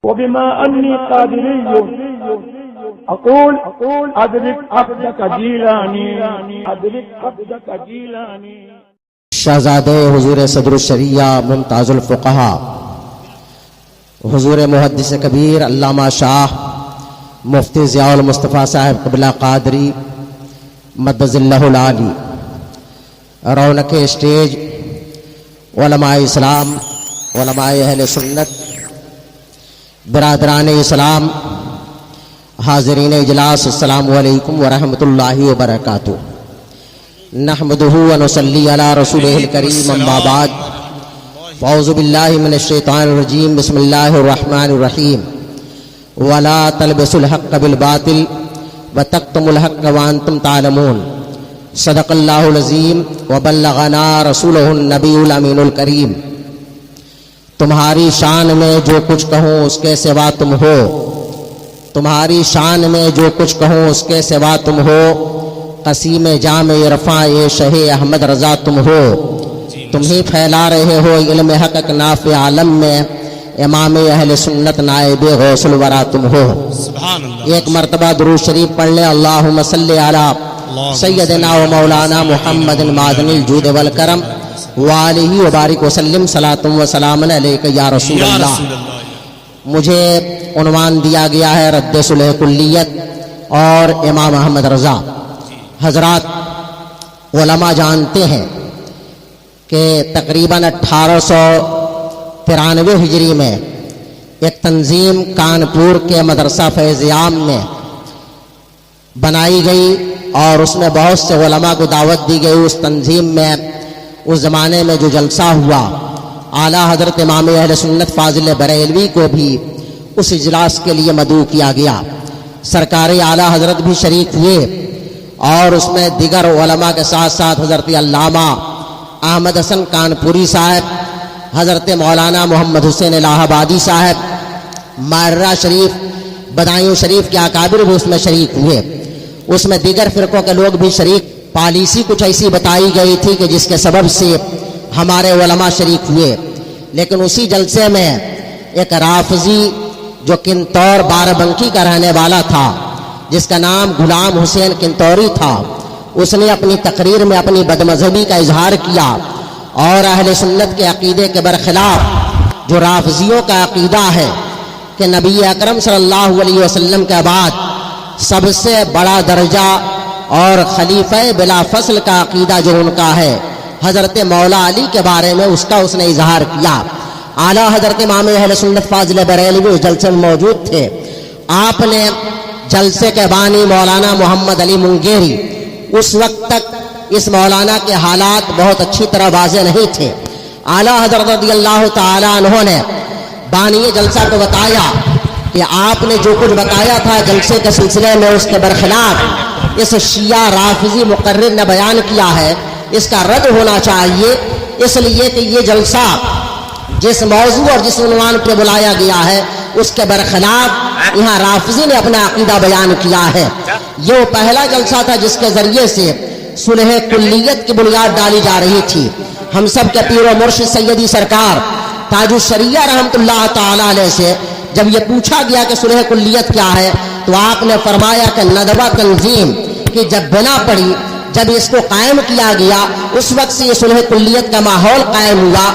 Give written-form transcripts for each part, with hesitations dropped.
وبما أني قادري أقول أدرك عبدك جيلاني أدرك عبدك جيلاني. شہزادے حضور صدر الشریعہ ممتاز الفقہا حضور محدث کبیر علامہ شاہ مفتی ضیاء المصطفیٰ صاحب قبلہ قادری مدظ اللہ العالی، رونق اسٹیج علماء اسلام، علماء اہل سنت، برادران اسلام، حاضرین اجلاس، السلام علیکم ورحمۃ اللہ وبرکاتہ. نحمدہ ونصلی علی رسولہ الکریم، اما بعد، فاعوذ باللہ من الشیطان الرجیم، بسم اللہ الرحمن الرحیم. ولا تلبسوا الحق بالباطل وتکتموا الحق وانتم تعلمون. صدق اللہ العظیم وبلغنا رسولہ النبی الامین الکریم. تمہاری شان میں جو کچھ کہوں اس کے سوا تم ہو، تمہاری شان میں جو کچھ کہوں اس کے سوا تم ہو، قسیم جام عرفاں شہ احمد رضا تم ہو. تم ہی پھیلا رہے ہو علم حق نافع عالم میں، امام اہل سنت نائب غوث الورا تم ہو. ایک مرتبہ درود شریف پڑھ لیں. اللہم صلی علی سیدنا و مولانا محمد معدن الجود والکرم وآلہ وبارک وسلم صلاۃ و سلام علیک یا رسول اللہ. مجھے عنوان دیا گیا ہے رد صلح کلیت اور امام احمد رضا. حضرات علماء جانتے ہیں کہ تقریباً 1893 ہجری میں ایک تنظیم کانپور کے مدرسہ فیض عام میں بنائی گئی اور اس میں بہت سے علماء کو دعوت دی گئی. اس تنظیم میں اس زمانے میں جو جلسہ ہوا، اعلیٰ حضرت امام اہل سنت فاضل بریلوی کو بھی اس اجلاس کے لیے مدعو کیا گیا. سرکار اعلیٰ حضرت بھی شریک ہوئے اور اس میں دیگر علماء کے ساتھ ساتھ حضرت علامہ احمد حسن کانپوری صاحب، حضرت مولانا محمد حسین الہ آبادی صاحب، ماررہ شریف، بدایوں شریف کے اکابر بھی اس میں شریک ہوئے. اس میں دیگر فرقوں کے لوگ بھی شریک. پالیسی کچھ ایسی بتائی گئی تھی کہ جس کے سبب سے ہمارے علماء شریک ہوئے. لیکن اسی جلسے میں ایک رافضی جو کنتور باربنکی کا رہنے والا تھا، جس کا نام غلام حسین کنتوری تھا، اس نے اپنی تقریر میں اپنی بدمذہبی کا اظہار کیا اور اہل سنت کے عقیدے کے برخلاف جو رافضیوں کا عقیدہ ہے کہ نبی اکرم صلی اللہ علیہ وسلم کے بعد سب سے بڑا درجہ اور خلیفہ بلا فصل کا عقیدہ جو ان کا ہے حضرت مولا علی کے بارے میں، اس کا اس نے اظہار کیا. اعلیٰ حضرت امام اہل سنت فاضل بریلوی اس جلسے میں موجود تھے. آپ نے جلسے کے بانی مولانا محمد علی منگیری، اس وقت تک اس مولانا کے حالات بہت اچھی طرح واضح نہیں تھے. اعلیٰ حضرت رضی اللہ تعالیٰ عنہ نے بانی جلسہ کو بتایا کہ آپ نے جو کچھ بتایا تھا جلسے کے سلسلے میں، اس کے برخلاف اس شیعہ رافضی مقرر نے بیان کیا ہے، اس کا رد ہونا چاہیے. اس لیے کہ یہ جلسہ جس موضوع اور جس عنوان پہ بلایا گیا ہے اس کے برخلاف یہاں رافضی نے اپنا عقیدہ بیان کیا ہے. یہ وہ پہلا جلسہ تھا جس کے ذریعے سے صلح کلیت کی بنیاد ڈالی جا رہی تھی. ہم سب کے پیر و مرشد سیدی سرکار تاج الشریعہ رحمۃ اللہ تعالی علیہ سے جب یہ پوچھا گیا کہ صلح کلیت کیا ہے تو آپ نے فرمایا کہ ندوہ تنظیم کی جب بنا پڑی، جب اس کو قائم کیا گیا، اس وقت سے یہ صلح کلیت کا ماحول قائم ہوا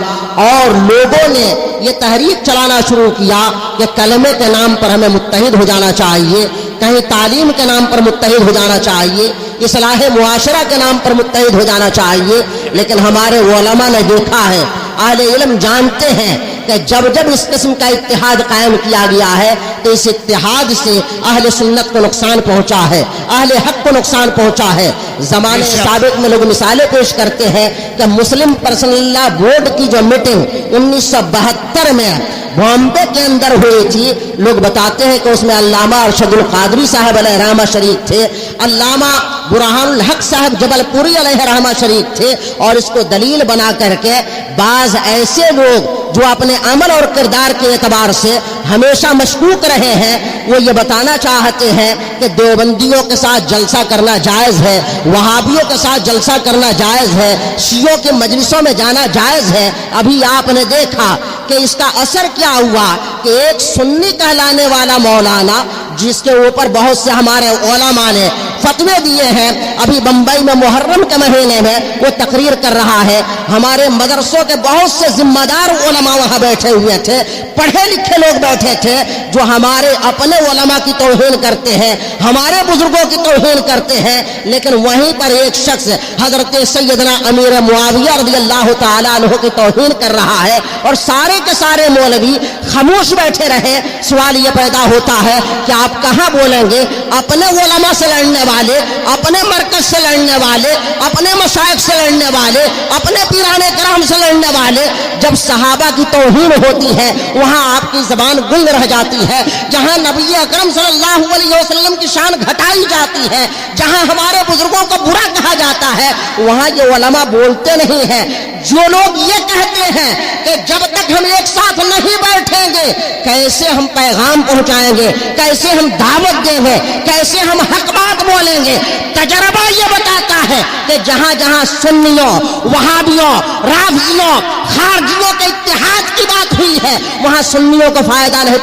اور لوگوں نے یہ تحریک چلانا شروع کیا کہ کلمے کے نام پر ہمیں متحد ہو جانا چاہیے، کہیں تعلیم کے نام پر متحد ہو جانا چاہیے، اصلاح معاشرہ کے نام پر متحد ہو جانا چاہیے. لیکن ہمارے علماء نے دیکھا ہے، اہل علم جانتے ہیں کہ جب جب اس قسم کا اتحاد قائم کیا گیا ہے تو اس اتحاد سے اہل سنت کو نقصان پہنچا ہے، اہل حق کو نقصان پہنچا ہے. زمانے سابق میں لوگ مثالیں پیش کرتے ہیں کہ مسلم پرسنل لا بورڈ کی جو میٹنگ 1972 میں بامبے کے اندر ہوئی تھی، لوگ بتاتے ہیں کہ اس میں علامہ ارشد القادری صاحب علیہ رحمہ شریک تھے، علامہ برہان الحق صاحب جبل پوری علیہ رحمہ شریک تھے، اور اس کو دلیل بنا کر کے بعض ایسے لوگ جو اپنے عمل اور کردار کے اعتبار سے ہمیشہ مشکوک رہے ہیں، وہ یہ بتانا چاہتے ہیں کہ دیوبندیوں کے ساتھ جلسہ کرنا جائز ہے، وہابیوں کے ساتھ جلسہ کرنا جائز ہے، شیعوں کے مجلسوں میں جانا جائز ہے۔ ابھی آپ نے دیکھا کہ اس کا اثر کیا ہوا کہ ایک سنی کہلانے والا مولانا، جس کے اوپر بہت سے ہمارے علماء نے فتوے دیے ہیں، ابھی بمبئی میں محرم کے مہینے میں وہ تقریر کر رہا ہے۔ ہمارے مدرسوں کے بہت سے ذمہ دار علماء وہاں بیٹھے ہوئے تھے، پڑھے لکھے لوگ بیٹھے تھے، جو ہمارے اپنے علماء کی توہین کرتے ہیں، ہمارے بزرگوں کی توہین کرتے ہیں، لیکن وہیں پر ایک شخص حضرت سیدنا امیر معاویہ رضی اللہ تعالیٰ عنہ کی توہین کر رہا ہے، اور سارے کے سارے مولوی خاموش بیٹھے رہے۔ سوال یہ پیدا ہوتا ہے کہ آپ کہاں بولیں گے؟ اپنے علماء سے لڑنے والے، اپنے مرکز سے لڑنے والے، اپنے مشائخ سے لڑنے والے، اپنے پیران کرام سے لڑنے والے، جب صحابہ کی توہین ہوتی ہے وہاں آپ کی زبان گنگ رہ جاتی ہے۔ جہاں نبی اکرم صلی اللہ علیہ وسلم کی شان گھٹائی جاتی ہے، جہاں ہمارے بزرگوں کو برا کہا جاتا ہے، وہاں یہ علماء بولتے نہیں ہیں۔ جو لوگ یہ کہتے ہیں کہ جب تک ہم ایک ساتھ نہیں بیٹھیں گے کیسے ہم پیغام پہنچائیں گے، کیسے ہم دعوت دیں گے، کیسے ہم حق بات بولیں گے، تجربہ یہ بتاتا ہے کہ جہاں جہاں سنیوں، وہابیوں، رافضیوں، خارجیوں کے اتحاد کی بات ہوئی ہے وہاں سنیوں کو فائدہ نہیں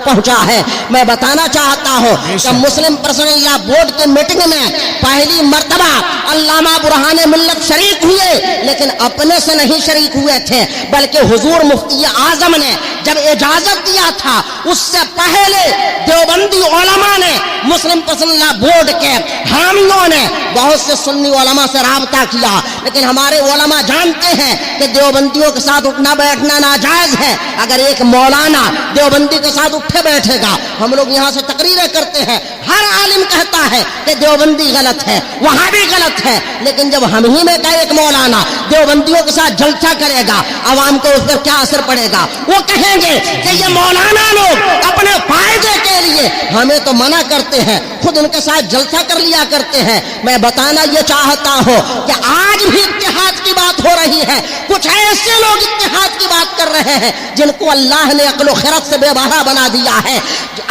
پہنچا ہے۔ میں بتانا چاہتا ہوں کہ مسلم پرسنل لا بورڈ کے میٹنگ میں پہلی مرتبہ علامہ برہان ملت شریک ہوئے، لیکن اپنے سے نہیں شریک ہوئے تھے، بلکہ حضور مفتی اعظم نے جب اجازت دیا تھا اس سے پہلے دیوبندی علماء نے، مسلم پرسنل لا بورڈ کے حامیوں نے بہت سے سنی علماء سے رابطہ کیا، لیکن ہمارے علماء جانتے ہیں کہ دیوبندیوں کے ساتھ اٹھنا بیٹھنا ناجائز ہے۔ اگر ایک مولانا دیوبندی کے ساتھ اٹھے بیٹھے گا، ہم لوگ یہاں سے تقریریں کرتے ہیں، ہر عالم کہتا ہے کہ دیوبندی غلط ہے، وہاں بھی غلط ہے، لیکن جب ہم ہی میں کا ایک مولانا دیوبندیوں کے ساتھ جلسہ کرے گا، عوام کو اس پر کیا اثر پڑے گا؟ وہ کہیں گے کہ یہ مولانا لوگ اپنے فائدے کے لیے ہمیں تو منع کرتے ہیں، خود ان کے ساتھ جلسہ کر لیا کرتے ہیں۔ میں بتانا یہ چاہتا ہوں کہ آج بھی اتحاد کی بات ہو رہی ہے، کچھ ایسے لوگ اتحاد کی بات کر رہے ہیں جن کو اللہ نے عقل و خرد سے بے بہا بنا دیا ہے۔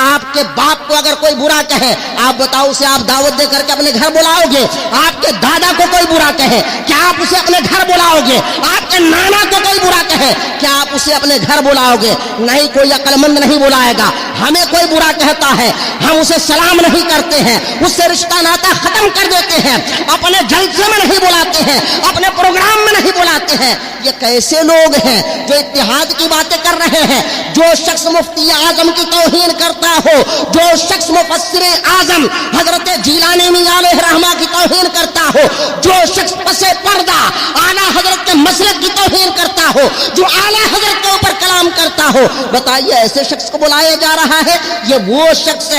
آپ کے باپ کو اگر کوئی برا کہے، آپ بتاؤ اسے آپ دعوت دے کر کے اپنے گھر بلاؤ گے؟ آپ کے دادا کو کوئی برا کہے، کیا آپ اسے اپنے گھر بلاؤ گے؟ آپ کے نانا کو کوئی برا کہے، کیا آپ اسے اپنے گھر بلاؤ گے؟ نہیں، کوئی عقل مند نہیں بلائے گا۔ ہمیں کوئی برا کہتا ہے، ہم اسے سلام نہیں کرتے ہیں، اس سے رشتہ ناتا ختم کر دیتے ہیں، اپنے جلسے میں نہیں بلاتے ہیں، اپنے پروگرام میں نہیں بلاتے ہیں۔ یہ کیسے لوگ ہیں جو اتحاد کی باتیں کر رہے ہیں؟ جو شخص مفتی اعظم کی توہین کرتا ہو، جو شخص مفسر اعظم حضرت جیلانی میاں علیہ رحمہ کی توہین کرتا ہو، جو شخص پسے پردہ اعلیٰ حضرت کے مسلک کی توہین کرتا ہو، جو اعلیٰ حضرت کے اوپر کلام کرتا ہو، بتائیے ایسے شخص کو بلایا جا رہا ہے؟ یہ وہ شخص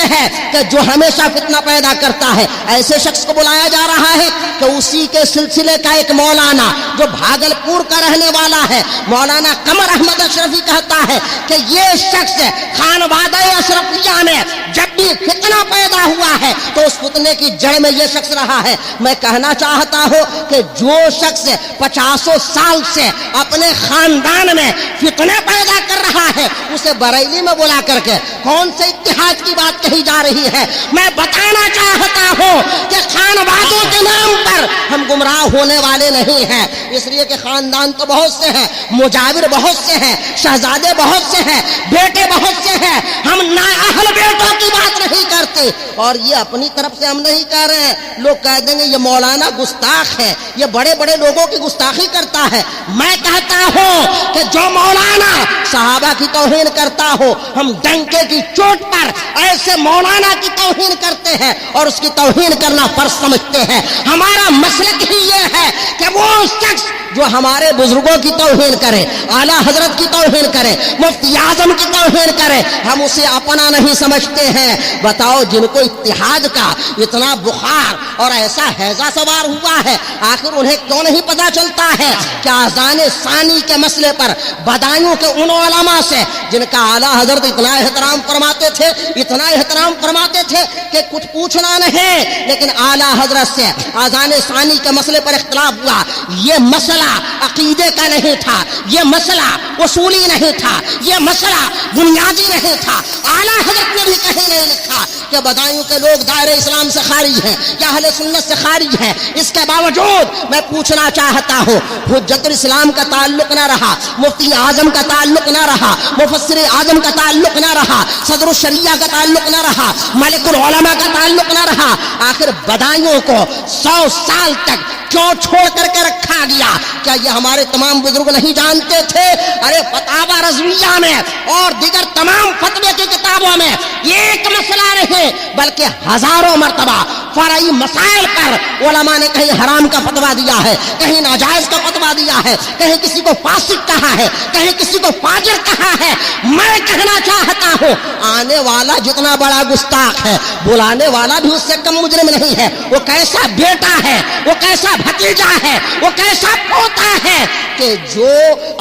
ہے کہ جو ہمیشہ فتنہ پیدا کرتا ہے۔ ایسے شخص کو بلایا جا رہا ہے کہ اسی کے سلسلے کا ایک مولانا جو بھاگلپور کا رہنے والا ہے، مولانا قمر احمد اشرفی، کہتا ہے کہ یہ شخص خانوادہ اشرفیہ میں جب بھی فتنہ پیدا ہوا ہے تو اس فتنے کی جڑ میں یہ شخص رہا ہے۔ میں کہنا چاہتا ہوں کہ جو شخص 50 سال سے اپنے خاندان میں فتنے پیدا کر رہا ہے، اسے بریلی میں بلا کر کے کون سے اتحاد کی بات کہی جا رہی ہے؟ میں بتانا چاہتا ہوں کہ خانوادوں کے نام پر ہم گمراہ ہونے والے نہیں ہیں، اس لیے کہ خاندان تو بہت سے ہیں، مجاور بہت سے ہیں، شہزادے بہت سے ہیں، بیٹے بہت سے ہیں، ہم نااہل بیٹوں کی بات نہیں کرتے، اور یہ اپنی طرف سے ہم نہیں کہہ رہے ہیں۔ لوگ کہہ دیں گے یہ مولانا گستاخ ہے، یہ بڑے بڑے لوگوں کی گستاخی کرتا ہے۔ میں کہتا ہوں کہ جو مولانا صحابہ کی توہین کرتا ہو، ہم ڈنکے کی چوٹ پر ایسے مولانا کی توہین کرتے ہیں اور اس کی توہین کرنا فرض سمجھتے ہیں۔ ہمارا مسلک ہی یہ ہے کہ وہ شخص جو ہمارے بزرگوں کی توہین کرے، اعلیٰ حضرت کی توہین کرے، مفتی اعظم کی توہین کرے، ہم اسے اپنا نہیں سمجھتے ہیں۔ بتاؤ جن کو اتحاد کا اتنا بخار اور ایسا ہیضہ سوار ہوا ہے، آخر انہیں کیوں نہیں پتا چلتا ہے کہ آذان ثانی کے مسئلے پر بدایوں کے ان علماء سے جن کا اعلیٰ حضرت اتنا احترام فرماتے تھے، اتنا احترام فرماتے تھے کہ کچھ پوچھنا نہیں، لیکن اعلیٰ حضرت سے آذان ثانی کے مسئلے پر اختلاف ہوا، یہ مسئلہ عقیدے کا نہیں تھا، یہ مسئلہ اصولی نہیں تھا، یہ مسئلہ بنیادی نہیں تھا۔ اعلیٰ حضرت نے بھی کہیں نہیں لکھا کہ بدایوں کے لوگ دائرہ اسلام سے خارج ہیں یا اہل سنت سے خارج ہیں۔ اس کے باوجود میں پوچھنا چاہتا ہوں، حجت الاسلام کا تعلق نہ رہا، مفتی اعظم کا تعلق نہ رہا، مفسر اعظم کا تعلق نہ رہا، صدر الشریعہ کا تعلق نہ رہا، ملک العلماء کا تعلق نہ رہا، آخر بدایوں کو 100 سال تک کیوں چھوڑ کر کے رکھا گیا؟ کیا یہ ہمارے تمام بزرگ نہیں جانتے تھے؟ ارے فتاوی رضویہ میں اور دیگر تمام فتوے کی کتابوں میں ایک مسئلہ نہیں بلکہ ہزاروں مرتبہ فرعی مسائل پر علماء نے کہیں حرام کا فتویٰ دیا ہے، کہیں ناجائز کا فتویٰ دیا ہے، کہیں کسی کو فاسق کہا ہے، کہیں کسی کو فاجر کہا ہے۔ میں کہنا چاہتا ہوں، آنے والا جتنا بڑا گستاخ ہے، بلانے والا بھی اس سے کم مجرم نہیں ہے۔ وہ کیسا بیٹا ہے، وہ کیسا بھتیجا ہے، وہ کیسا پوتا ہے کہ جو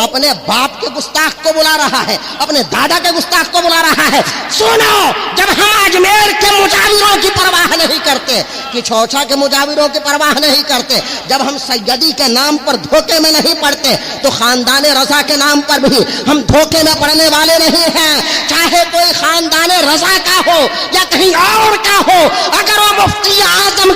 اپنے باپ کے گستاخ کو بلا رہا ہے، اپنے دادا کے گستاخ کو بلا رہا ہے۔ سنو، جب ہم اجمیر کے مجاوروں کی پرواہ نہیں کرتے، کہ چھوچا کے مجاوروں کی پرواہ نہیں کرتے، جب ہم سیدی کے نام پر دھوکے میں نہیں پڑتے، تو خاندان رضا کے نام پر بھی ہم دھوکے میں پڑنے والے نہیں ہیں۔ چاہے کوئی خاندان رضا کا ہو یا کہیں اور کا ہو، اگر وہ مفتی اعظم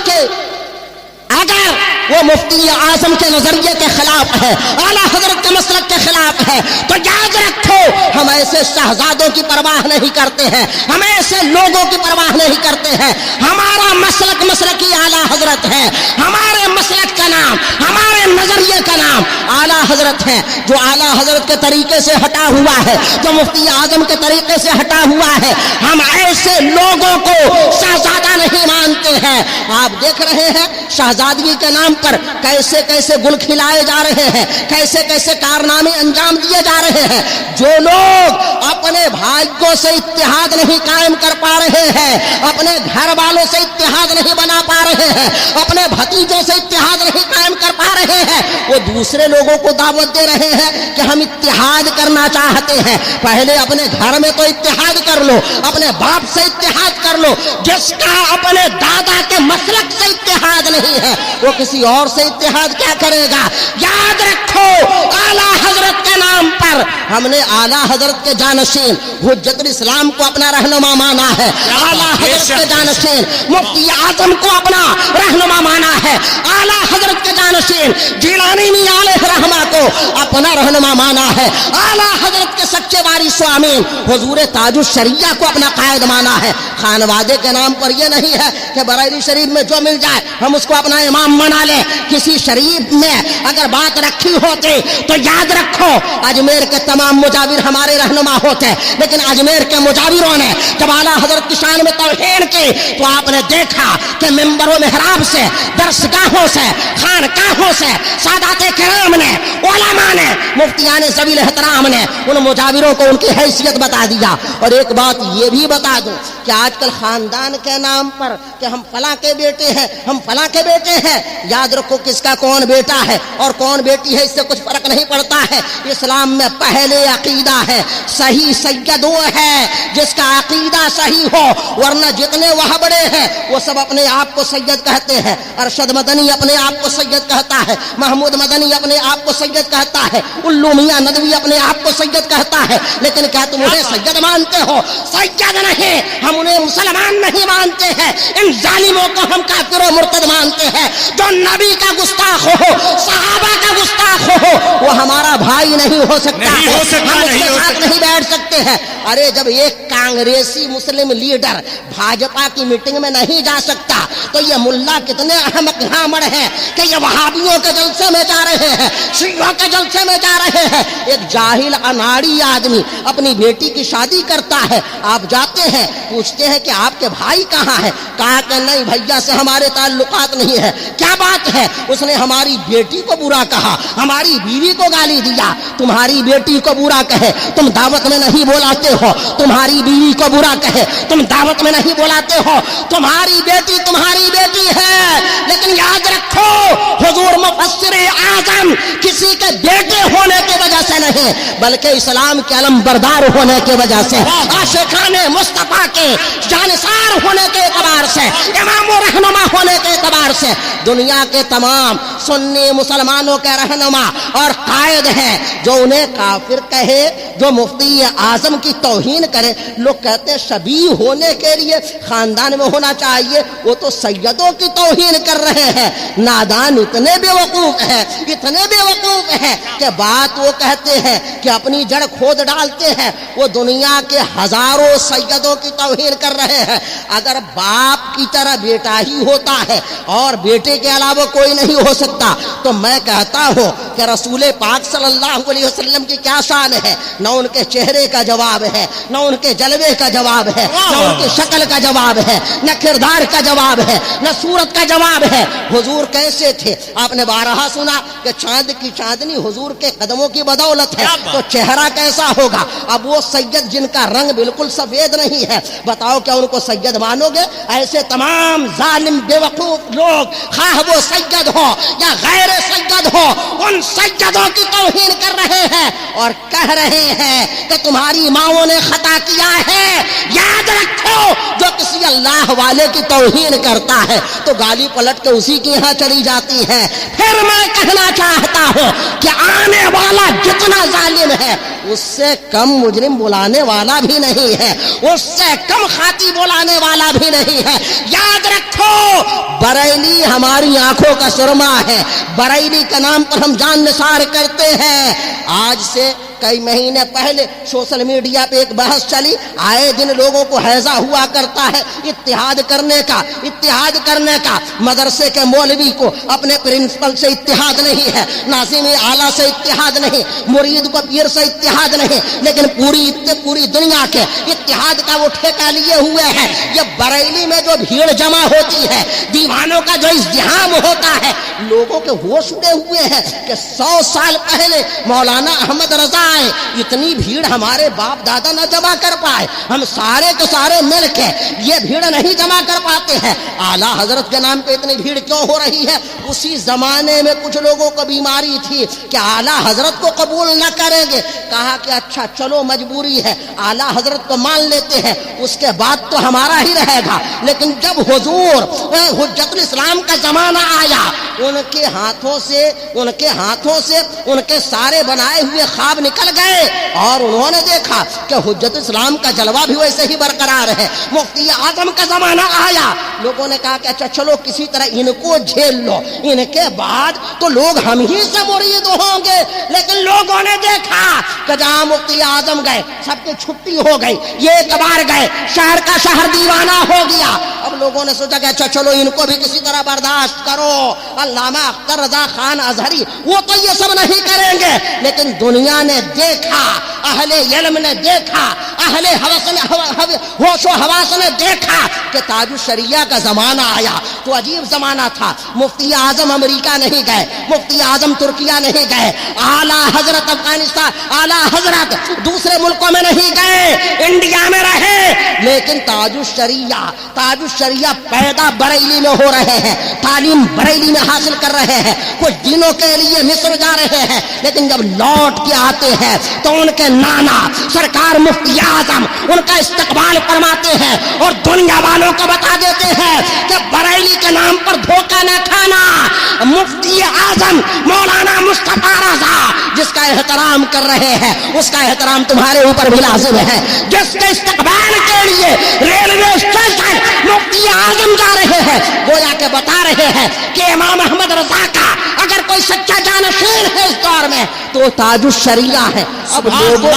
کے نظریے کے خلاف ہے، اعلیٰ حضرت کے مسلک کے خلاف ہے، تو یاد رکھو ہم ایسے شہزادوں کی پرواہ نہیں کرتے ہیں، ہم ایسے لوگوں کی پرواہ نہیں کرتے ہیں۔ ہمارا مسلک مسلکی اعلیٰ حضرت ہے، ہمارے مسلک کا نام، ہمارے نظریے کا نام اعلیٰ حضرت ہے۔ جو اعلیٰ حضرت کے طریقے سے ہٹا ہوا ہے، جو مفتی اعظم کے طریقے سے ہٹا ہوا ہے، ہم ایسے لوگوں کو شہزادہ نہیں مانتے ہیں۔ آپ دیکھ رہے ہیں شہزادگی کے نام پر کیسے کیسے گل کھلائے جا رہے ہیں، کیسے کیسے کارنامے انجام دیے جا رہے ہیں۔ جو لوگ اپنے بھائیوں سے اتحاد نہیں قائم کر پا رہے ہیں، اپنے گھر والوں سے اتحاد نہیں بنا پا رہے ہیں، اپنے بھتیجوں سے اتحاد نہیں قائم کر پا رہے ہیں، وہ دوسرے لوگوں کو دعوت دے رہے ہیں کہ ہم اتحاد کرنا چاہتے ہیں۔ پہلے اپنے گھر میں تو اتحاد کر لو، اپنے باپ سے اتحاد کر لو۔ جس کا اپنے دادا کے مسلک سے اتحاد نہیں ہے، وہ کسی اور سے اتحاد کیا کرے گا؟ یاد رکھو اعلیٰ حضرت کے نام پر ہم نے اعلیٰ حضرت کے جانشین حجت الاسلام کو اپنا رہنما مانا ہے، اعلیٰ حضرت کے جانشین مفتی اعظم کو اپنا رہنما مانا ہے، اعلیٰ حضرت کے جانشین جیلانی میاں علیہ رحمہ کو اپنا رہنما مانا ہے، اعلیٰ حضرت کے سچے وارث و امین حضور تاج الشریعہ کو اپنا قائد مانا ہے۔ خانوادے کے نام پر یہ نہیں ہے کہ بریلی شریف میں جو مل جائے ہم اس کو اپنا امام بنا لیں۔ کسی شریف میں اگر بات رکھی ہوتی تو یاد رکھو اجمیر کے تمام مجاور ہمارے رہنما ہوتے، لیکن اجمیر کے مجاوروں نے جب اعلیٰ حضرت کی شان میں توہین کی تو آپ نے دیکھا کہ منبر و محراب سے، درسگاہوں سے، خانقاہوں سے سادات کرام نے، علماء نے، مفتیان ذوی احترام نے ان مجاوروں کو ان کی حیثیت بتا دیا۔ اور ایک بات یہ بھی بتا دوں کہ آج کل خاندان کے نام پر کہ ہم فلاں کے بیٹے ہیں، ہم فلاں کے بیٹے ہیں، یاد رکھو کس کا کون بیٹا ہے اور کون بیٹی ہے اس سے کچھ فرق نہیں پڑتا ہے۔ اسلام میں پہلے عقیدہ ہے، صحیح سید وہ ہے جس کا عقیدہ صحیح ہو، ورنہ جتنے وہ بڑے ہیں وہ سب اپنے آپ کو سید کہتے ہیں۔ ارشد مدنی اپنے آپ کو سید کہتا ہے، محمود مدنی اپنے آپ کو سید کہتا ہے، الو میاں ندوی اپنے آپ کو سید کہتا ہے، لیکن کیا تم انہیں سید مانتے ہو؟ سید نہیں، ہم انہیں مسلمان نہیں مانتے ہیں، ان ظالموں کو ہم کافر و مرتد مانتے ہیں۔ جو نبی کا گستاخ ہو، صحابہ کا گستاخ ہو، وہ ہمارا بھائی نہیں ہو سکتا، ہم اس کے ساتھ نہیں بیٹھ سکتے ہیں۔ ارے جب ایک کانگریسی مسلم لیڈر بھاجپا کی میٹنگ میں نہیں جا سکتا تو یہ ملا کتنے احمق گھامڑ ہیں کہ یہ وہابیوں کے جلسے میں جا رہے ہیں، شیعوں کے جلسے میں جا رہے ہیں۔ ایک جاہل اناڑی آدمی اپنی بیٹی کی شادی کرتا ہے، آپ جاتے ہیں پوچھتے ہیں کہ آپ کے بھائی کہاں ہے؟ کہا کہ نہیں بھیا سے ہمارے تعلقات نہیں ہے، ہے. کیا بات ہے؟ اس نے ہماری بیٹی کو برا کہا, ہماری بیوی کو گالی دیا. تمہاری بیٹی کو برا کہے تم دعوت میں نہیں بلاتے ہو, تمہاری بیوی کو برا کہے تم دعوت میں نہیں بلاتے ہو. تمہاری بیٹی ہے, لیکن یاد رکھو حضور مفسر اعظم کسی کے بیٹے ہونے کی وجہ سے نہیں, بلکہ اسلام کے علم بردار ہونے کی وجہ سے, عاشقان مصطفیٰ کے جانثار ہونے کے اعتبار سے, امام و رہنما ہونے کے اعتبار سے دنیا کے تمام سنی مسلمانوں کے رہنما اور قائد ہیں جو انہیں کافر کہے, جو مفتی اعظم کی توہین کرے. لوگ کہتے ہیں شبیہ ہونے کے لیے خاندان میں ہونا چاہیے, وہ تو سیدوں کی توہین کر رہے ہیں. نادان اتنے بے وقوف ہیں کہ بات وہ کہتے ہیں کہ اپنی جڑ کھود ڈالتے ہیں, وہ دنیا کے ہزاروں سیدوں کی توہین کر رہے ہیں. اگر باپ کی طرح بیٹا ہی ہوتا ہے اور بیٹے کے علاوہ کوئی نہیں ہو سکتا, تو میں کہتا ہوں کہ رسول پاک صلی اللہ علیہ وسلم کی کیا شان ہے. نہ ان کے چہرے کا جواب ہے, نہ ان کے جلوے کا جواب ہے, نہ ان کی شکل کا جواب ہے, نہ کردار کا جواب ہے, نہ صورت کا جواب ہے. حضور کیسے تھے آپ نے بارہا سنا کہ چاند کی چاندنی حضور کے قدموں کی بدولت ہے, تو چہرہ کیسا ہوگا. اب وہ سید جن کا رنگ بالکل سفید نہیں ہے, بتاؤ کیا ان کو سید مانو گے؟ ایسے تمام ظالم بے وقوف لوگ, خواہ وہ سید ہو یا غیر سید ہو, ان سیدوں کی توہین کر رہے ہیں اور کہہ رہے ہیں کہ تمہاری ماؤں نے خطا کیا ہے. یاد رکھو جو کسی اللہ والے کی توہین کرتا ہے تو گالی پلٹ کے اسی کے یہاں چلی جاتی ہے. پھر میں کہنا چاہتا ہوں کہ آنے والا جتنا ظالم ہے اس سے کم مجرم بلانے والا بھی نہیں ہے, اس سے کم خاطی بلانے والا بھی نہیں ہے. یاد رکھو بریلی ہماری آنکھوں کا سرما ہے, بریلی کا نام پر ہم جان نثار کرتے ہیں. آج سے کئی مہینے پہلے سوشل میڈیا پہ ایک بحث چلی, آئے دن لوگوں کو حیضہ ہوا کرتا ہے اتحاد کرنے کا. مدرسے کے مولوی کو اپنے پرنسپل سے اتحاد نہیں ہے, ناظم اعلیٰ سے اتحاد نہیں, مرید کو پیر سے اتحاد نہیں, لیکن پوری دنیا کے اتحاد کا وہ ٹھیکہ لیے ہوئے ہیں. یہ بریلی میں جو بھیڑ جمع ہوتی ہے, دیوانوں کا جو ازدحام ہوتا ہے, لوگوں کے ہوش اڑے ہوئے ہیں کہ 100 سال پہلے مولانا احمد رضا آئے, اتنی بھیڑ ہمارے باپ دادا نہ جمع کر پائے, ہم سارے کے سارے مل کے یہ بھیڑ نہیں جمع کر پاتے ہیں. اعلیٰ حضرت کے نام پہ اتنی بھیڑ کیوں ہو رہی ہے؟ اسی زمانے میں کچھ لوگوں کو بیماری تھی کہ اعلیٰ حضرت کو قبول نہ کریں گے, کہا کہ اچھا چلو مجبوری ہے, اعلیٰ حضرت کو مان لیتے ہیں, اس کے بعد تو ہمارا ہی رہے گا. لیکن جب حضور حجت الاسلام کا زمانہ آیا, ان کے ہاتھوں سے ان کے سارے بنائے ہوئے خواب نکل گئے اور انہوں نے دیکھا کہ حجت اسلام کا جلوہ بھی ویسے ہی برقرار ہے. مفتی اعظم کا زمانہ آیا, لوگوں نے کہا کہ اچھا چلو کسی طرح ان کو جھیل لو, ان کے بعد تو لوگ ہم ہی سے مرید ہوں گے. لیکن لوگوں نے دیکھا کہ جہاں مفتی اعظم گئے سب کی چھٹی ہو گئی, یہ اعتبار گئے, شہر کا شہر دیوانہ ہو گیا. اب لوگوں نے سوچا کہ اچھا چلو ان کو بھی کسی طرح برداشت کرو. علامہ اختر رضا خان ازہری وہ تو یہ سب نہیں کریں گے, لیکن دنیا نے دیکھا, اہل علم نے دیکھا, اہل ہوش و حواس نے دیکھا کہ تاج الشریعہ کا زمانہ آیا. تو عجیب زمانہ تھا, مفتی اعظم امریکہ نہیں گئے, مفتی اعظم ترکیہ نہیں گئے, اعلیٰ حضرت افغانستان, اعلیٰ حضرت دوسرے ملکوں میں نہیں گئے, انڈیا میں رہے. لیکن تاج الشریعہ پیدا بریلی میں ہو رہے ہیں, تعلیم بریلی میں حاصل کر رہے ہیں, کچھ دنوں کے لیے مصر جا رہے ہیں, لیکن جب لوٹ کے آتے ہیں تو ان کے نانا سرکار مفتی اعظم ان کا استقبال فرماتے ہیں اور دنیا والوں کو بتا دیتے ہیں کہ بریلی کے نام پر دھوکہ نہ کھانا. مفتی اعظم مولانا مصطفیٰ رضا جس کا احترام کر رہے ہیں اس کا احترام تمہارے اوپر بھی لازم ہے. جس کے استقبال کے لیے ریلوے اسٹیشن مفتی اعظم جا رہے ہیں, گویا کہ بتا رہے ہیں کہ امام احمد رضا کا اگر کوئی سچا جانشین ہے اس دور میں تو تاج الشریعہ ہے. اب لوگوں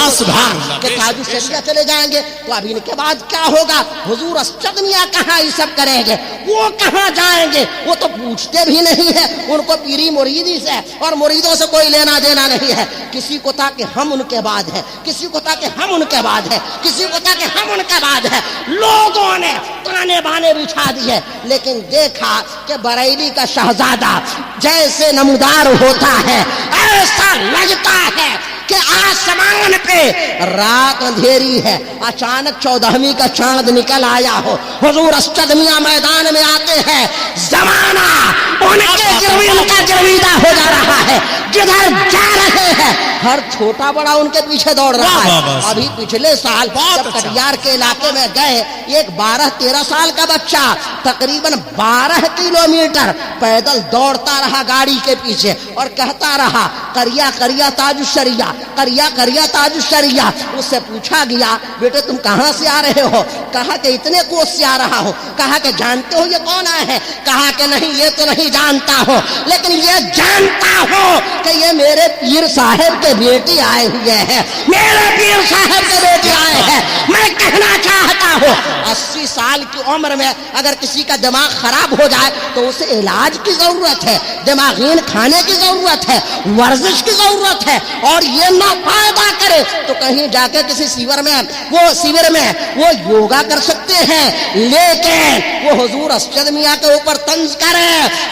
کہ تاج الشریعہ چلے جائیں گے تو اب ان کے بعد کیا ہوگا؟ حضور اسجد میاں کہاں یہ سب کریں گے, وہ کہاں جائیں گے؟ وہ تو پوچھتے بھی نہیں ہے, ان کو پیری مریدی سے اور مریدوں سے کوئی لینا دینا نہیں ہے. کسی کو تھا کہ ہم ان کے بعد ہے, کسی کو تھا کہ ہم ان کے بعد ہے, کسی کو تھا کہ ہم ان کے بعد ہے. لوگوں نے تانے بانے بچھا دی ہے, لیکن دیکھا دیکھا کہ بریلی کا شہزادہ جیسے نمودار ہوتا ہے ایسا لگتا ہے کہ آسمان پہ رات اندھیری ہے، اچانک 14ویں کا چاند نکل آیا ہو۔ حضور اسجد میاں میدان میں آتے ہیں، زمانہ ان کے گرویدہ کا گرویدہ ہو جا رہا ہے، جدھر جا رہے ہیں ہر چھوٹا بڑا ان کے پیچھے دوڑ رہا ہے۔ ابھی پچھلے سال جب کٹیہار کے علاقے میں گئے، ایک 12-13 سال کا بچہ تقریباً 12 کلومیٹر پیدل دوڑتا رہا گاڑی کے پیچھے اور کہتا رہا کریا کریا تاج الشریعہ، کریا کریا تاج الشریعہ۔ اس سے پوچھا گیا بیٹے تم کہاں سے آ رہے ہو؟ کہا کہ اتنے کوس سے آ رہا ہوں۔ کہا کہ جانتے ہو یہ کون آئے ہیں؟ کہا کہ نہیں یہ تو نہیں جانتا ہو، لیکن یہ جانتا ہو کہ یہ میرے پیر صاحب کے بیٹی آئے ہوئے ہیں، میرے پیر صاحب کے بیٹے آئے ہیں۔ میں کہنا چاہتا ہوں 80 سال کی عمر میں اگر کسی کا دماغ خراب ہو جائے تو اسے علاج کی ضرورت ہے، دماغین کھانے کی ضرورت ہے، ورزش کی ضرورت ہے، اور یہ نہ فائدہ کرے تو کہیں جا کے کسی سیور میں وہ یوگا کر سکتے ہیں، لیکن وہ حضور اسجد میاں کے اوپر طنز کرے،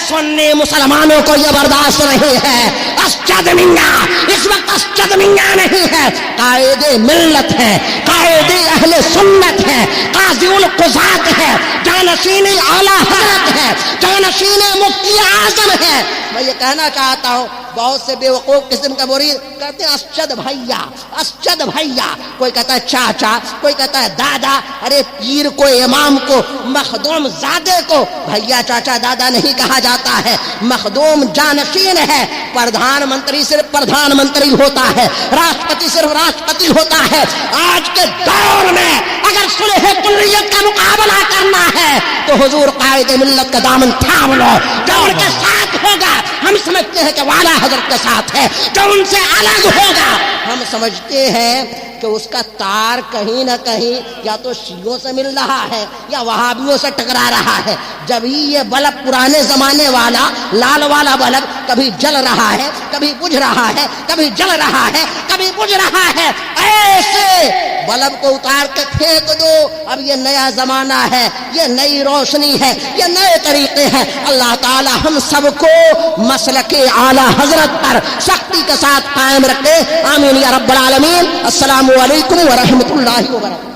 سنی مسلمانوں کو یہ برداشت نہیں ہے۔ اسجد میاں اس وقت اسجد میاں نہیں ہے، قائد ملت ہے، قائد اہل سنت ہے، قاضی القضات ہے، جانشین اعلیٰ حضرت ہے، جانشین مفتی اعظم ہے۔ میں یہ کہنا چاہتا ہوں بہت سے بے وقوف قسم کا مرید کہتے ہیں اسجد بھیا، اسجد بھیا، کوئی کہتا ہے چاچا، کوئی کہتا ہے دادا۔ ارے پیر کو، امام کو، مخدوم زادے کو بھیا چاچا دادا نہیں کہا جاتا ہے، مخدوم جانشین ہے۔ پردھان منتری صرف پردھان منتری ہوتا ہے، راشٹرپتی صرف راشٹرپتی ہوتا ہے۔ آج کے دور میں اگر صلح کلیت کا مقابلہ کرنا ہے تو حضور قائد ملت کا دامن تھام لو، جو ان کے ساتھ ہوگا ہم سمجھتے ہیں کہ والا حضرت کے ساتھ ہے، جو ان سے الگ ہوگا ہم سمجھتے ہیں کہ اس کا تار کہیں نہ کہیں یا تو شیعوں سے مل رہا ہے یا وہابیوں سے ٹکرا رہا ہے۔ جب ہی یہ بلب پرانے زمانے والا لال والا بلب کبھی جل رہا ہے، کبھی بجھ رہا ہے، کبھی جل رہا ہے، کبھی بجھ رہا ہے، ایسے بلب کو اتار کے پھینک دو۔ اب یہ نیا زمانہ ہے، یہ نئی روشنی ہے، یہ نئے طریقے ہیں۔ اللہ تعالی ہم سب کو مسلک اعلی حضرت پر سختی کے ساتھ قائم رکھے، آمین یا رب العالمین۔ السلام علیکم ورحمۃ اللہ وبرکاتہ۔